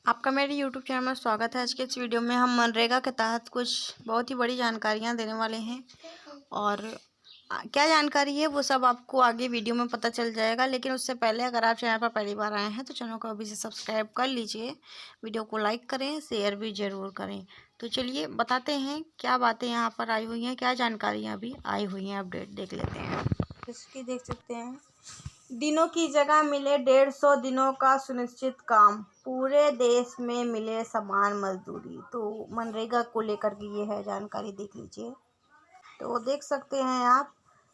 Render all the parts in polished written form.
आपका मेरे YouTube channel में स्वागत है। आज के इस वीडियो में हम मनरेगा के तहत कुछ बहुत ही बड़ी जानकारियां देने वाले हैं और क्या जानकारी है वो सब आपको आगे वीडियो में पता चल जाएगा। लेकिन उससे पहले अगर आप चैनल पर पहली बार आए हैं तो चैनल को अभी से सब्सक्राइब कर लीजिए, वीडियो को लाइक करें, शेयर भी ज़रूर करें। तो चलिए बताते हैं क्या बातें यहाँ पर आई हुई हैं, क्या जानकारियाँ अभी आई हुई हैं, अपडेट देख लेते हैं। जैसे कि देख सकते हैं, दिनों की जगह मिले 150 दिनों का सुनिश्चित काम, पूरे देश में मिले समान मजदूरी। तो मनरेगा को लेकर के ये है जानकारी, देख लीजिए। तो देख सकते हैं आप,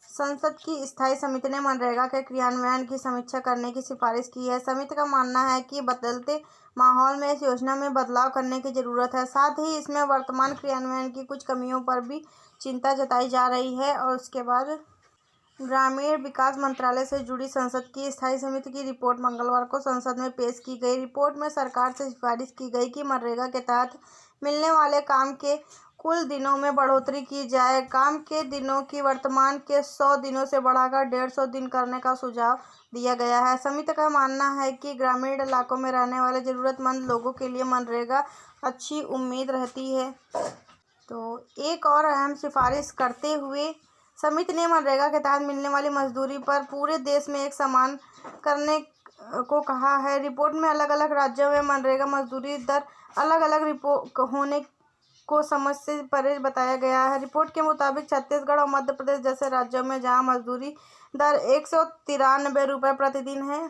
संसद की स्थायी समिति ने मनरेगा के क्रियान्वयन की समीक्षा करने की सिफारिश की है। समिति का मानना है कि बदलते माहौल में इस योजना में बदलाव करने की ज़रूरत है। साथ ही इसमें वर्तमान क्रियान्वयन की कुछ कमियों पर भी चिंता जताई जा रही है। और उसके बाद ग्रामीण विकास मंत्रालय से जुड़ी संसद की स्थायी समिति की रिपोर्ट मंगलवार को संसद में पेश की गई। रिपोर्ट में सरकार से सिफारिश की गई कि मनरेगा के तहत मिलने वाले काम के कुल दिनों में बढ़ोतरी की जाए। काम के दिनों की वर्तमान के 100 दिनों से बढ़ाकर 150 दिन करने का सुझाव दिया गया है। समिति का मानना है कि ग्रामीण इलाकों में रहने वाले ज़रूरतमंद लोगों के लिए मनरेगा अच्छी उम्मीद रहती है। तो एक और अहम सिफारिश करते हुए समिति ने मनरेगा के तहत मिलने वाली मजदूरी पर पूरे देश में एक समान करने को कहा है। रिपोर्ट में अलग अलग राज्यों में मनरेगा मजदूरी दर अलग अलग होने को समझ से परे बताया गया है। रिपोर्ट के मुताबिक छत्तीसगढ़ और मध्य प्रदेश जैसे राज्यों में जहां मजदूरी दर 193 रुपये प्रतिदिन है,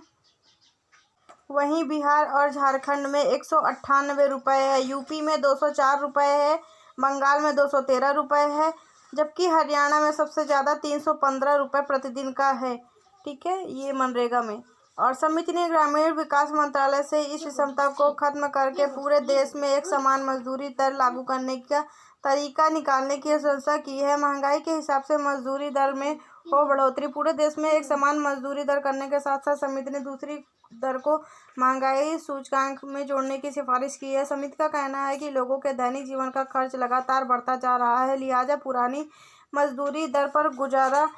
वहीं बिहार और झारखंड में 198 रुपये है, यूपी में 204 रुपये है, बंगाल में 213 रुपये है, जबकि हरियाणा में सबसे ज़्यादा 315 रुपये प्रतिदिन का है। ठीक है, ये मनरेगा में। और समिति ने ग्रामीण विकास मंत्रालय से इस विषमता को खत्म करके पूरे देश में एक समान मजदूरी दर लागू करने का तरीका निकालने की अनुशंसा की है। महंगाई के हिसाब से मजदूरी दर में हो बढ़ोतरी, पूरे देश में एक समान मजदूरी दर करने के साथ साथ समिति ने दूसरी दर को महंगाई सूचकांक में जोड़ने की सिफारिश की है। समिति का कहना है कि लोगों के दैनिक जीवन का खर्च लगातार बढ़ता जा रहा है, लिहाजा पुरानी मजदूरी दर पर गुजारा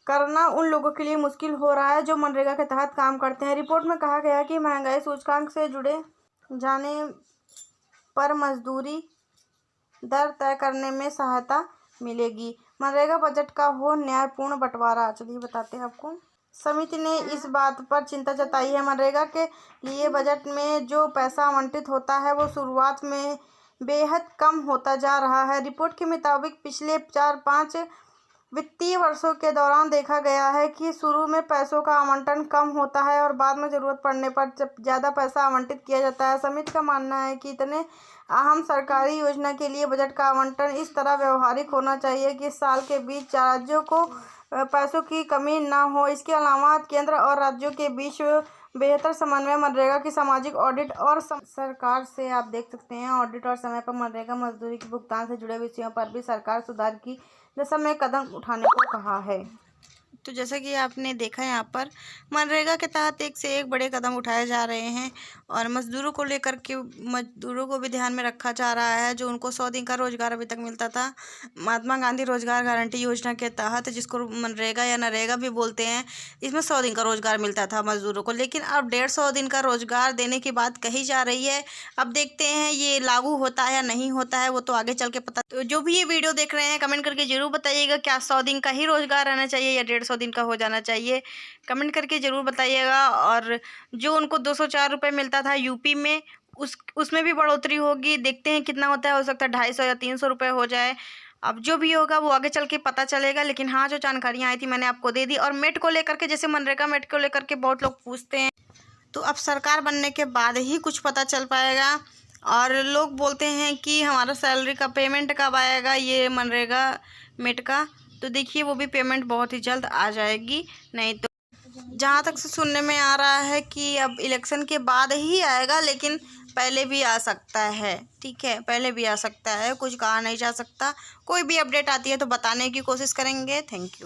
करना उन लोगों के लिए मुश्किल हो रहा है जो मनरेगा के तहत काम करते हैं। रिपोर्ट में कहा गया है कि महंगाई सूचकांक से जुड़े जाने पर मजदूरी दर तय करने में सहायता मिलेगी। मनरेगा बजट का हो न्यायपूर्ण बंटवारा, चलिए बताते हैं आपको। समिति ने इस बात पर चिंता जताई है, मनरेगा के लिए बजट में जो पैसा आवंटित होता है वो शुरुआत में बेहद कम होता जा रहा है। रिपोर्ट के मुताबिक पिछले 4-5 वित्तीय वर्षों के दौरान देखा गया है कि शुरू में पैसों का आवंटन कम होता है और बाद में ज़रूरत पड़ने पर ज़्यादा पैसा आवंटित किया जाता है। समिति का मानना है कि इतने अहम सरकारी योजना के लिए बजट का आवंटन इस तरह व्यवहारिक होना चाहिए कि साल के बीच राज्यों को पैसों की कमी न हो। इसके अलावा केंद्र और राज्यों के बीच बेहतर समन्वय, मनरेगा की सामाजिक ऑडिट और सरकार से आप देख सकते हैं ऑडिट और समय पर मनरेगा मजदूरी के भुगतान से जुड़े विषयों पर भी सरकार सुधार की दिशा में कदम उठाने को कहा है। तो जैसा कि आपने देखा, यहाँ पर मनरेगा के तहत एक से एक बड़े कदम उठाए जा रहे हैं और मजदूरों को लेकर के मजदूरों को भी ध्यान में रखा जा रहा है, जो उनको 100 दिन का रोजगार अभी तक मिलता था महात्मा गांधी रोजगार गारंटी योजना के तहत, जिसको मनरेगा या नरेगा भी बोलते हैं। इसमें 100 दिन का रोजगार मिलता था मजदूरों को, लेकिन अब 150 दिन का रोजगार देने की बात कही जा रही है। अब देखते हैं ये लागू होता है या नहीं होता है, वो तो आगे चल के पता। तो जो भी ये वीडियो देख रहे हैं कमेंट करके जरूर बताइएगा, क्या 100 दिन का ही रोजगार रहना चाहिए या 150 दिन का हो जाना चाहिए, कमेंट करके ज़रूर बताइएगा। और जो उनको 204 रुपये मिलता था यूपी में, उसमें भी बढ़ोतरी होगी, देखते हैं कितना होता है, हो सकता है 250 या 300 रुपये हो जाए। अब जो भी होगा वो आगे चल के पता चलेगा। लेकिन हाँ, जो जानकारियाँ आई थी मैंने आपको दे दी। और मेट को लेकर के, जैसे मनरेगा मेट को लेकर के बहुत लोग पूछते हैं, तो अब सरकार बनने के बाद ही कुछ पता चल पाएगा। और लोग बोलते हैं कि हमारा सैलरी का पेमेंट कब आएगा, ये मनरेगा मेट का, तो देखिए वो भी पेमेंट बहुत ही जल्द आ जाएगी। नहीं तो जहाँ तक से सुनने में आ रहा है कि अब इलेक्शन के बाद ही आएगा, लेकिन पहले भी आ सकता है। ठीक है, पहले भी आ सकता है, कुछ कहा नहीं जा सकता। कोई भी अपडेट आती है तो बताने की कोशिश करेंगे। Thank you.